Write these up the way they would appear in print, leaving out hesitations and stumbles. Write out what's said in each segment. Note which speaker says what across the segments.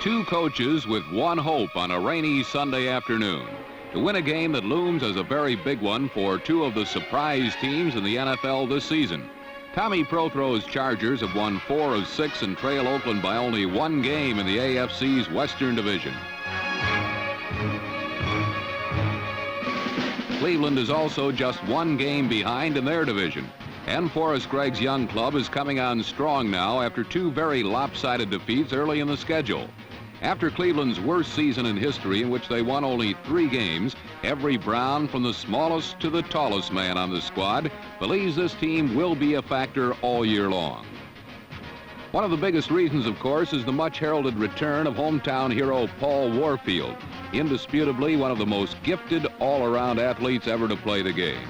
Speaker 1: Two coaches with one hope on a rainy Sunday afternoon to win a game that looms as a very big one for two of the surprise teams in the NFL this season. Tommy Prothrow's Chargers have won 4 of 6 and trail Oakland by only one game in the AFC's Western Division. Cleveland is also just one game behind in their division. And Forrest Gregg's young club is coming on strong now after two very lopsided defeats early in the schedule. After Cleveland's worst season in history, in which they won only 3 games, every Brown, from the smallest to the tallest man on the squad, believes this team will be a factor all year long. One of the biggest reasons, of course, is the much-heralded return of hometown hero Paul Warfield, indisputably one of the most gifted all-around athletes ever to play the game.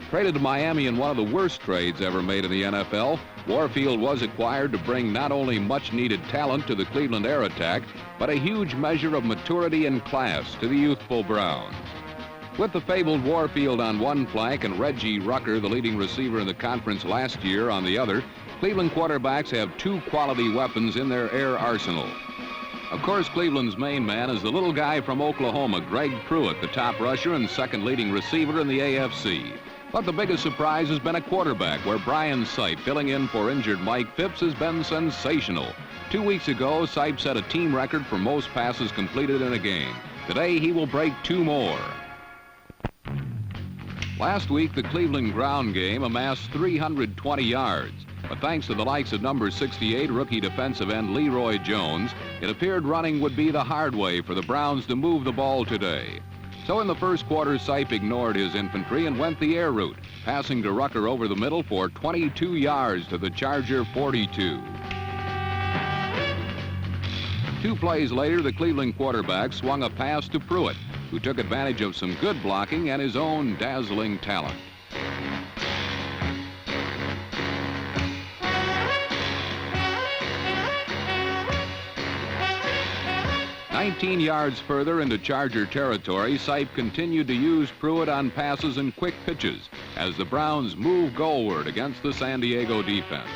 Speaker 1: Traded to Miami in one of the worst trades ever made in the NFL, Warfield was acquired to bring not only much-needed talent to the Cleveland air attack, but a huge measure of maturity and class to the youthful Browns. With the fabled Warfield on one flank and Reggie Rucker, the leading receiver in the conference last year, on the other, Cleveland quarterbacks have 2 quality weapons in their air arsenal. Of course, Cleveland's main man is the little guy from Oklahoma, Greg Pruitt, the top rusher and second leading receiver in the AFC. But the biggest surprise has been a quarterback, where Brian Sipe, filling in for injured Mike Phipps, has been sensational. 2 weeks ago, Sipe set a team record for most passes completed in a game. Today, he will break 2 more. Last week, the Cleveland ground game amassed 320 yards. But thanks to the likes of number 68 rookie defensive end Leroy Jones, it appeared running would be the hard way for the Browns to move the ball today. So in the first quarter, Sipe ignored his infantry and went the air route, passing to Rucker over the middle for 22 yards to the Charger 42. 2 plays later, the Cleveland quarterback swung a pass to Pruitt, who took advantage of some good blocking and his own dazzling talent. "19 yards further into Charger territory, Sipe continued to use Pruitt on passes and quick pitches as the Browns moved goalward against the San Diego defense.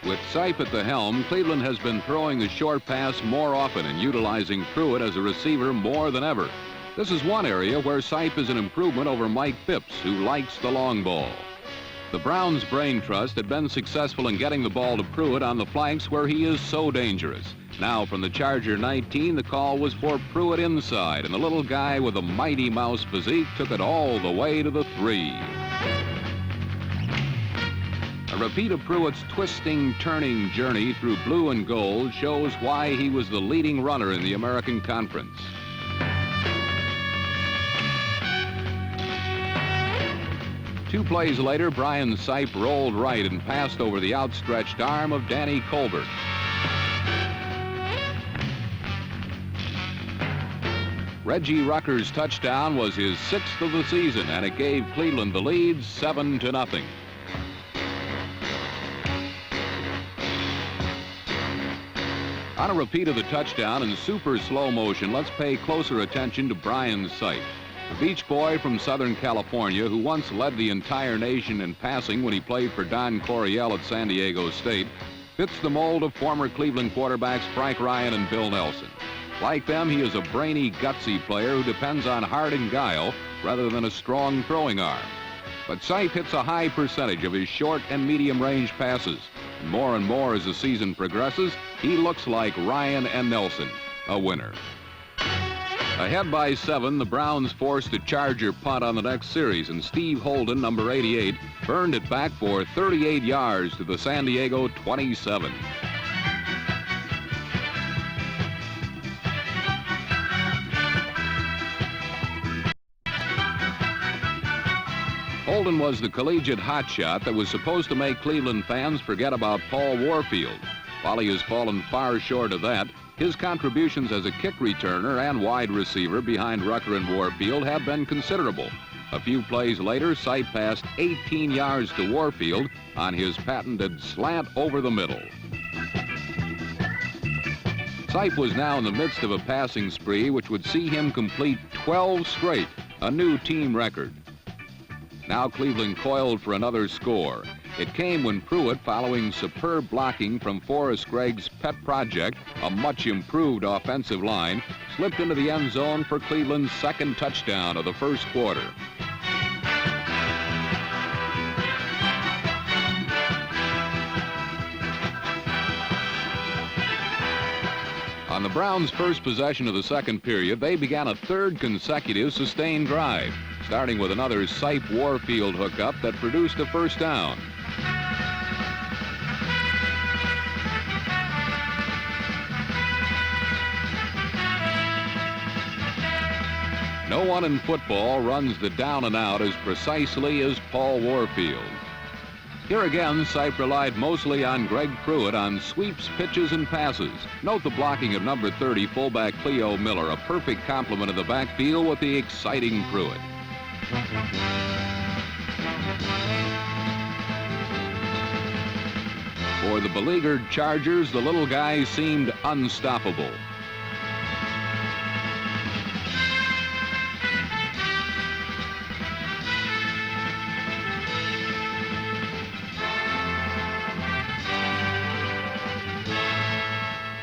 Speaker 1: With Sipe at the helm, Cleveland has been throwing the short pass more often and utilizing Pruitt as a receiver more than ever. This is one area where Sipe is an improvement over Mike Phipps, who likes the long ball. The Browns' brain trust had been successful in getting the ball to Pruitt on the flanks, where he is so dangerous. Now from the Charger 19, the call was for Pruitt inside, and the little guy with a Mighty Mouse physique took it all the way to the 3. A repeat of Pruitt's twisting, turning journey through blue and gold shows why he was the leading runner in the American Conference. Two plays later, Brian Sipe rolled right and passed over the outstretched arm of Danny Colbert. Reggie Rucker's touchdown was his 6th of the season, and it gave Cleveland the lead 7-0. On a repeat of the touchdown in super slow motion, let's pay closer attention to Brian Sipe, the Beach Boy from Southern California who once led the entire nation in passing when he played for Don Coryell at San Diego State, fits the mold of former Cleveland quarterbacks Frank Ryan and Bill Nelson. Like them, he is a brainy, gutsy player who depends on heart and guile rather than a strong throwing arm. But Sipe hits a high percentage of his short and medium-range passes. And more as the season progresses, he looks like Ryan and Nelson, a winner. Ahead by 7, the Browns forced a Charger punt on the next series, and Steve Holden, number 88, burned it back for 38 yards to the San Diego 27. Holden was the collegiate hotshot that was supposed to make Cleveland fans forget about Paul Warfield. While he has fallen far short of that, his contributions as a kick returner and wide receiver behind Rucker and Warfield have been considerable. A few plays later, Sipe passed 18 yards to Warfield on his patented slant over the middle. Sipe was now in the midst of a passing spree which would see him complete 12 straight, a new team record. Now Cleveland coiled for another score. It came when Pruitt, following superb blocking from Forrest Gregg's pet project, a much improved offensive line, slipped into the end zone for Cleveland's second touchdown of the first quarter. On the Browns' first possession of the second period, they began a third consecutive sustained drive, starting with another Sipe-Warfield hookup that produced a first down. No one in football runs the down and out as precisely as Paul Warfield. Here again, Sipe relied mostly on Greg Pruitt on sweeps, pitches, and passes. Note the blocking of number 30, fullback Cleo Miller, a perfect complement of the backfield with the exciting Pruitt. For the beleaguered Chargers, the little guy seemed unstoppable.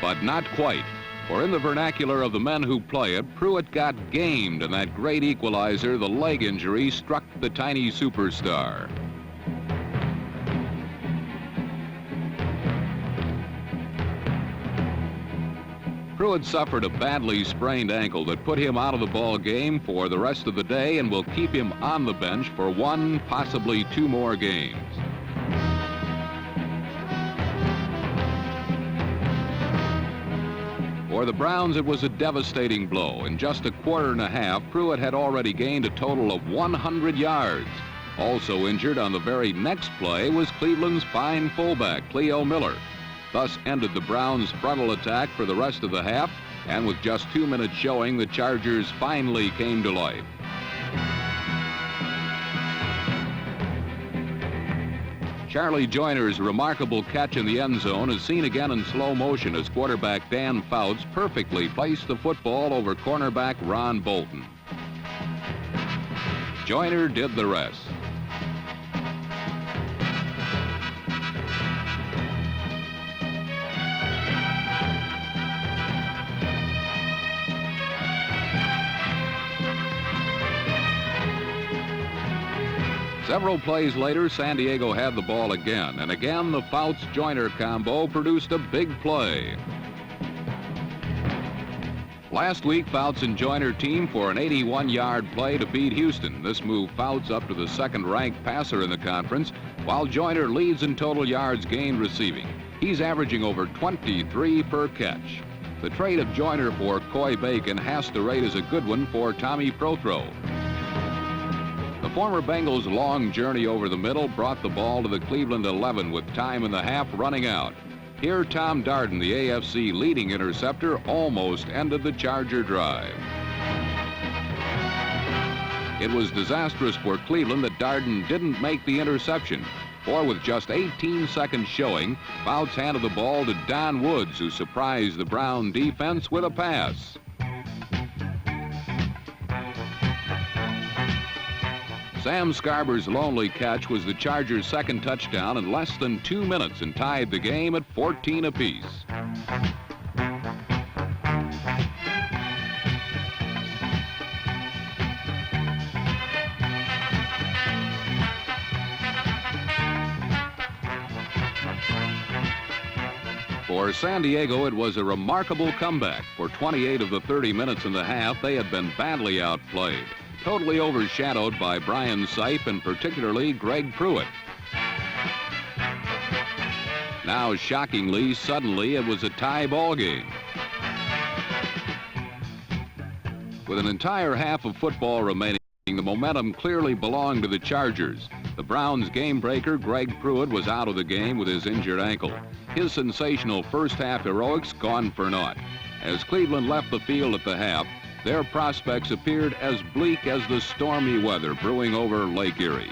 Speaker 1: But not quite, for in the vernacular of the men who play it, Pruitt got gamed, and that great equalizer, the leg injury, struck the tiny superstar. Pruitt suffered a badly sprained ankle that put him out of the ball game for the rest of the day and will keep him on the bench for one, possibly two more games. For the Browns, it was a devastating blow. In just a quarter and a half, Pruitt had already gained a total of 100 yards. Also injured on the very next play was Cleveland's fine fullback, Cleo Miller. Thus ended the Browns' frontal attack for the rest of the half, and with just 2 minutes showing, the Chargers finally came to life. Charlie Joyner's remarkable catch in the end zone is seen again in slow motion as quarterback Dan Fouts perfectly placed the football over cornerback Ron Bolton. Joyner did the rest. Several plays later, San Diego had the ball again, and again the Fouts-Joyner combo produced a big play. Last week, Fouts and Joyner teamed for an 81-yard play to beat Houston. This moved Fouts up to the second-ranked passer in the conference, while Joyner leads in total yards gained receiving. He's averaging over 23 per catch. The trade of Joyner for Coy Bacon has to rate as a good one for Tommy Prothro. The former Bengals' long journey over the middle brought the ball to the Cleveland 11 with time in the half running out. Here, Tom Darden, the AFC leading interceptor, almost ended the Charger drive. It was disastrous for Cleveland that Darden didn't make the interception, for with just 18 seconds showing, Fouts handed the ball to Don Woods, who surprised the Brown defense with a pass. Sam Scarber's lonely catch was the Chargers' second touchdown in less than 2 minutes and tied the game at 14 apiece. For San Diego, it was a remarkable comeback. For 28 of the 30 minutes in the half, they had been badly outplayed, totally overshadowed by Brian Sipe and particularly Greg Pruitt. Now, shockingly, suddenly, it was a tie ball game. With an entire half of football remaining, the momentum clearly belonged to the Chargers. The Browns' game breaker, Greg Pruitt, was out of the game with his injured ankle. His sensational first-half heroics gone for naught. As Cleveland left the field at the half, their prospects appeared as bleak as the stormy weather brewing over Lake Erie.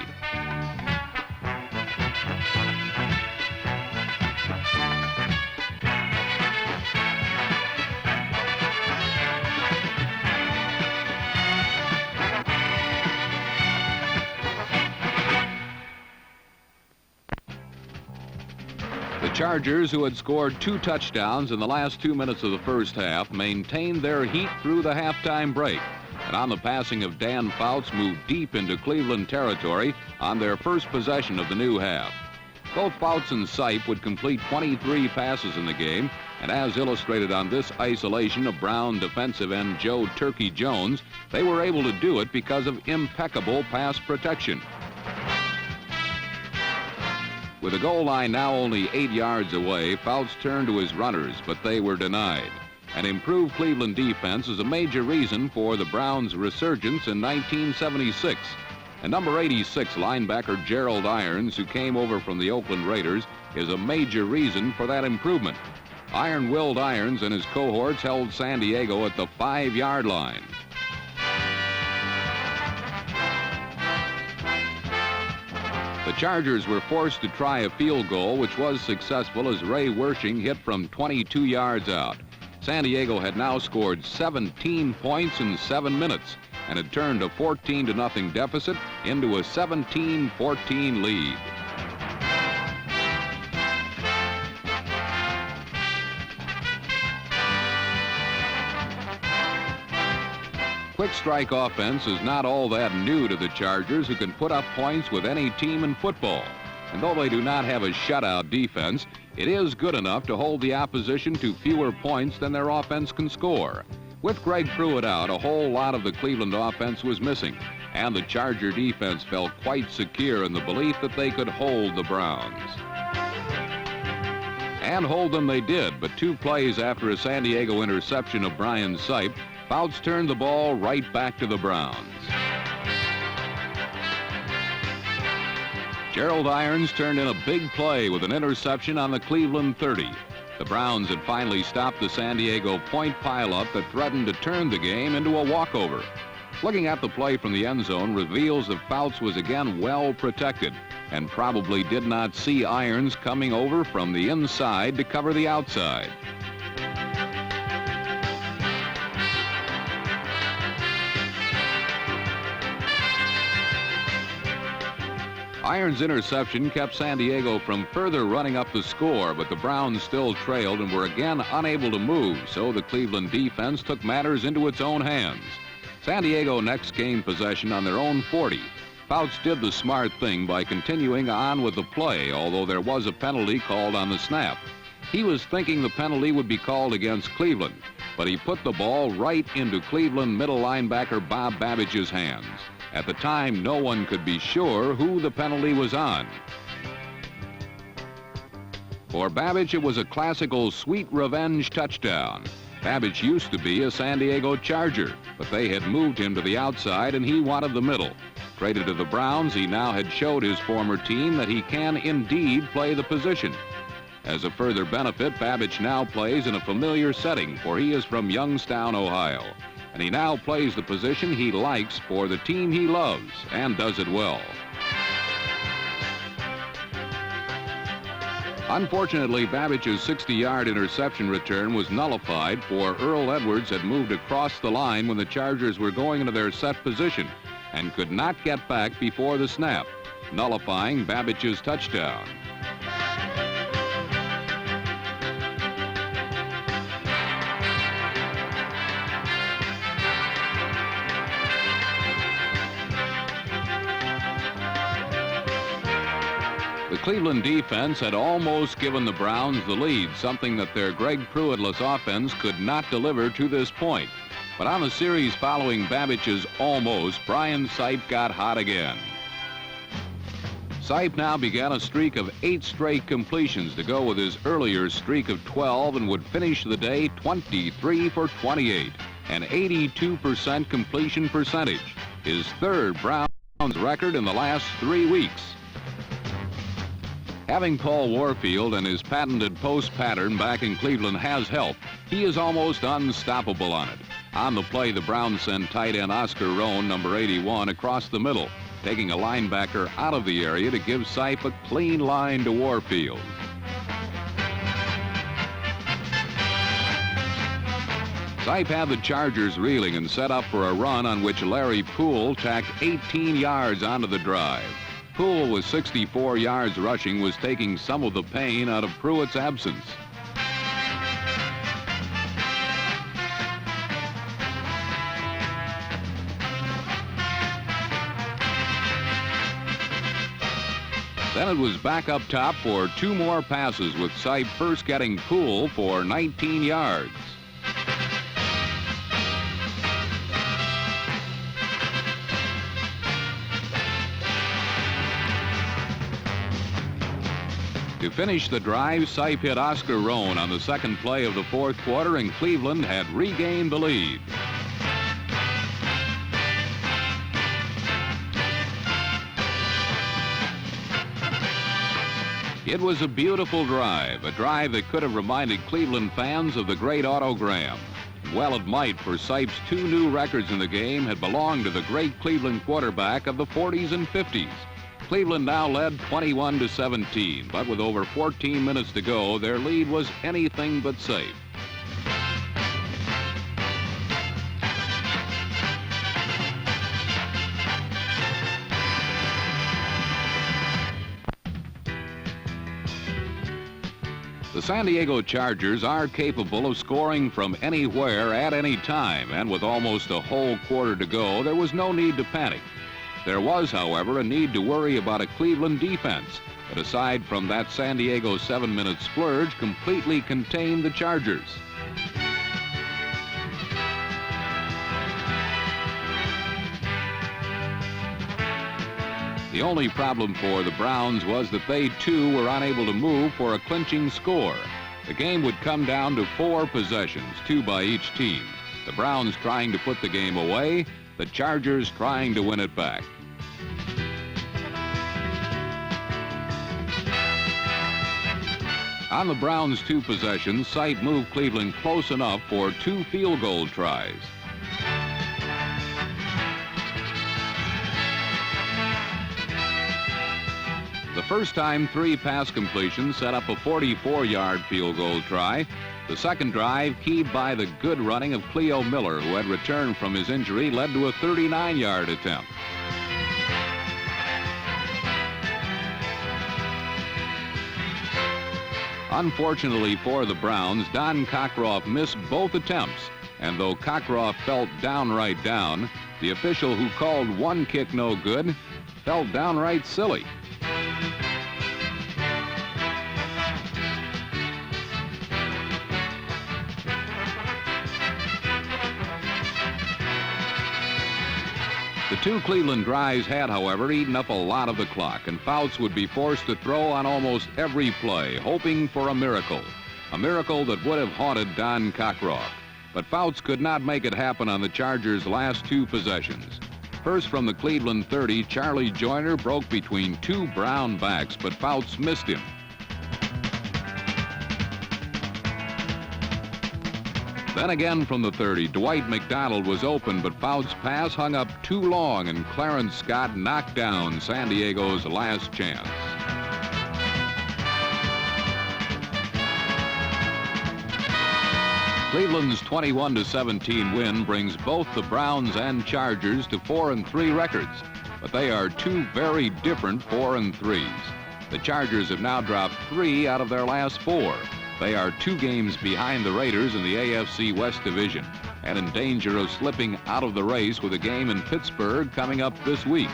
Speaker 1: Chargers, who had scored 2 touchdowns in the last 2 minutes of the first half, maintained their heat through the halftime break. And on the passing of Dan Fouts, moved deep into Cleveland territory on their first possession of the new half. Both Fouts and Sipe would complete 23 passes in the game, and as illustrated on this isolation of Brown defensive end Joe Turkey Jones, they were able to do it because of impeccable pass protection. With the goal line now only 8 yards away, Fouts turned to his runners, but they were denied. An improved Cleveland defense is a major reason for the Browns' resurgence in 1976. And number 86 linebacker Gerald Irons, who came over from the Oakland Raiders, is a major reason for that improvement. Iron-willed Irons and his cohorts held San Diego at the 5-yard line. The Chargers were forced to try a field goal, which was successful as Ray Wersching hit from 22 yards out. San Diego had now scored 17 points in 7 minutes and had turned a 14-0 deficit into a 17-14 lead. Quick strike offense is not all that new to the Chargers, who can put up points with any team in football. And though they do not have a shutout defense, it is good enough to hold the opposition to fewer points than their offense can score. With Greg Pruitt out, a whole lot of the Cleveland offense was missing, and the Charger defense felt quite secure in the belief that they could hold the Browns. And hold them they did, but 2 plays after a San Diego interception of Brian Sipe, Fouts turned the ball right back to the Browns. Gerald Irons turned in a big play with an interception on the Cleveland 30. The Browns had finally stopped the San Diego point pileup that threatened to turn the game into a walkover. Looking at the play from the end zone reveals that Fouts was again well protected and probably did not see Irons coming over from the inside to cover the outside. Irons' interception kept San Diego from further running up the score, but the Browns still trailed and were again unable to move, so the Cleveland defense took matters into its own hands. San Diego next gained possession on their own 40. Fouts did the smart thing by continuing on with the play, although there was a penalty called on the snap. He was thinking the penalty would be called against Cleveland, but he put the ball right into Cleveland middle linebacker Bob Babbage's hands. At the time, no one could be sure who the penalty was on. For Babbage, it was a classical sweet revenge touchdown. Babbage used to be a San Diego Charger, but they had moved him to the outside and he wanted the middle. Traded to the Browns, he now had showed his former team that he can indeed play the position. As a further benefit, Babbage now plays in a familiar setting, for he is from Youngstown, Ohio. And he now plays the position he likes for the team he loves, and does it well. Unfortunately, Babbage's 60-yard interception return was nullified, for Earl Edwards had moved across the line when the Chargers were going into their set position and could not get back before the snap, nullifying Babbage's touchdown. The Cleveland defense had almost given the Browns the lead, something that their Greg Pruitt-less offense could not deliver to this point. But on the series following Babbage's almost, Brian Sipe got hot again. Sipe now began a streak of 8 straight completions to go with his earlier streak of 12 and would finish the day 23 for 28, an 82% completion percentage, his 3rd Browns record in the last 3 weeks. Having Paul Warfield and his patented post pattern back in Cleveland has helped. He is almost unstoppable on it. On the play, the Browns send tight end Oscar Rohn, number 81, across the middle, taking a linebacker out of the area to give Sipe a clean line to Warfield. Sipe had the Chargers reeling and set up for a run on which Larry Poole tacked 18 yards onto the drive. Poole, with 64 yards rushing, was taking some of the pain out of Pruitt's absence. Then it was back up top for two more passes, with Sipe first getting Poole for 19 yards. To finish the drive, Sipe hit Oscar Rohn on the second play of the fourth quarter, and Cleveland had regained the lead. It was a beautiful drive, a drive that could have reminded Cleveland fans of the great Otto Graham. Well, it might, for Sipe's two new records in the game had belonged to the great Cleveland quarterback of the 40s and 50s. Cleveland now led 21-17, but with over 14 minutes to go, their lead was anything but safe. The San Diego Chargers are capable of scoring from anywhere at any time, and with almost a whole quarter to go, there was no need to panic. There was, however, a need to worry about a Cleveland defense that, aside from that San Diego 7-minute splurge, completely contained the Chargers. The only problem for the Browns was that they, too, were unable to move for a clinching score. The game would come down to 4 possessions, 2 by each team. The Browns trying to put the game away, the Chargers trying to win it back. On the Browns' 2 possessions, Sipe moved Cleveland close enough for 2 field goal tries. The first time 3 pass completions set up a 44-yard field goal try. The second drive, keyed by the good running of Cleo Miller, who had returned from his injury, led to a 39-yard attempt. Unfortunately for the Browns, Don Cockroft missed both attempts, and though Cockroft felt downright down, the official who called one kick no good felt downright silly. The 2 Cleveland drives had, however, eaten up a lot of the clock, and Fouts would be forced to throw on almost every play, hoping for a miracle that would have haunted Don Cockroft. But Fouts could not make it happen on the Chargers' last 2 possessions. First, from the Cleveland 30, Charlie Joyner broke between 2 Brown backs, but Fouts missed him. Then again from the 30, Dwight McDonald was open, but Fouts' pass hung up too long, and Clarence Scott knocked down San Diego's last chance. Cleveland's 21-17 win brings both the Browns and Chargers to 4-3 records, but they are 2 very different 4-3s. The Chargers have now dropped 3 out of their last 4. They are 2 games behind the Raiders in the AFC West Division and in danger of slipping out of the race with a game in Pittsburgh coming up this week.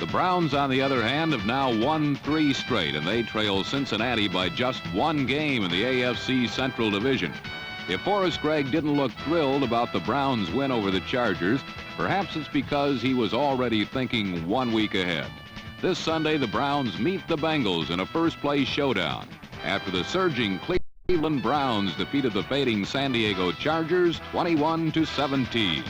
Speaker 1: The Browns, on the other hand, have now won 3 straight, and they trail Cincinnati by just 1 game in the AFC Central Division. If Forrest Gregg didn't look thrilled about the Browns' win over the Chargers, perhaps it's because he was already thinking 1 week ahead. This Sunday, the Browns meet the Bengals in a first-place showdown after the surging Cleveland Browns defeated the fading San Diego Chargers 21-17.